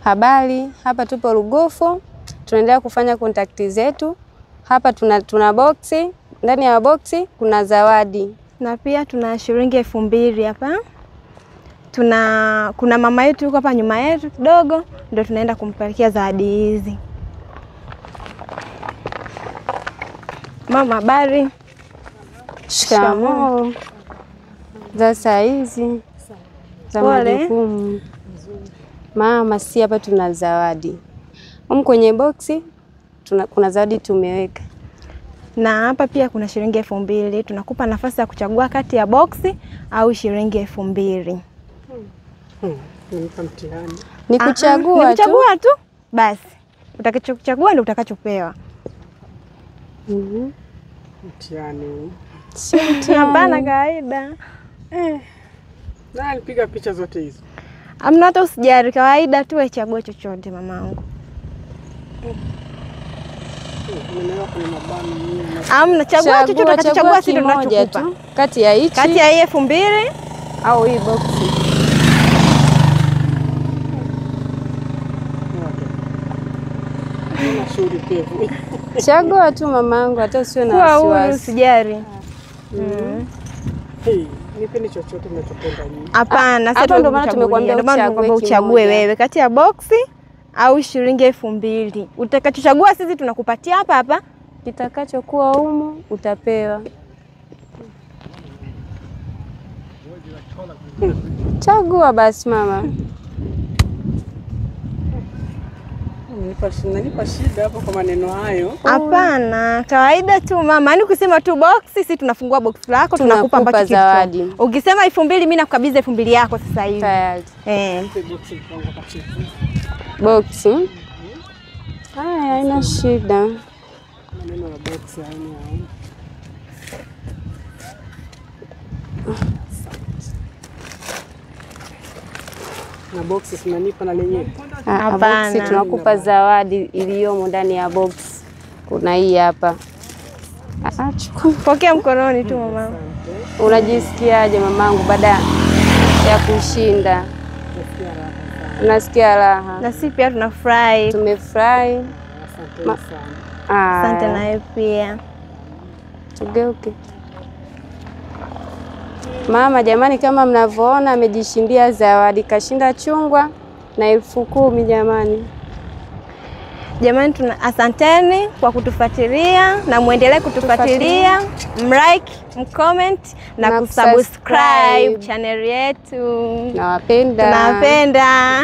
Habari, hapa tupo Lugofu. Tunaendelea kufanya kontakti zetu. Hapa tuna boksi. Ndani ya boksi kuna zawadi. Na pia tuna shilingi 2000 hapa. Kuna mama yetu yuko hapa nyuma yetu kidogo, ndio tunaenda kumpelekea zawadi hizi. Mama, habari? Shikamoo. Za saa hizi za majukumu. Mama, si hapa tuna zawadi. Kwenye boksi kuna zawadi tumeweka. Na hapa pia kuna shilingi 2000. Tunakupa nafasi ya kuchagua kati ya boksi au shilingi 2000. Ni kuchagua tu. Basi. Utakachochagua ndio utakachopewa. Mtihani. Si mtihani. Hapana, kawaida. Na alipiga picha zote hizo. Amna, hata usijari, kawaida tu, chague chochote mamangu. Amna, chagua chochote utakachochagua, sisi tunachokupa. Kati ya hichi. Kati ya hii 2000 au hii boksi. Chagua tu mamangu, hata usiwe na wasiwasi. Usijari. Nipeni chochote unachopenda nyinyi. Hapana, sasa ndio maana tumekuambia uchague wewe kati ya boksi au shilingi 2000. Utakachochagua sisi tunakupatia hapa hapa. Kitakachokuwa humu utapewa. Chagua basi mama. Nipa shida hapo kwa maneno hayo. Hapana, kawaida tu mama. Yaani ukisema tu box, sisi tunafungua box lako, tunakupa ambacho zawadi. Ukisema 2000, mimi nakukabidhi 2000 yako sasa hivi. Tayari. Box. Haya, haina shida. Maneno ya box haina. Na box tunanipa na lenyewe. Hapana, box tunakupa zawadi iliyomo ndani ya box. Kuna hii hapa. Chukua, pokea mkononi tu mama. Unajisikiaje mamangu baada ya kushinda? Nasikia raha. Na sisi pia tunafurahi. Tumefurahi. Asante sana. Asante nawe pia. Tugeuke. Mama, jamani, kama mnavyoona amejishindia zawadi, kashinda chungwa na 10,000 jamani. Jamani, asanteni kwa kutufuatilia na muendelee kutufuatilia, mlike, mcomment na kusubscribe channel yetu. Nawapenda. Tunawapenda.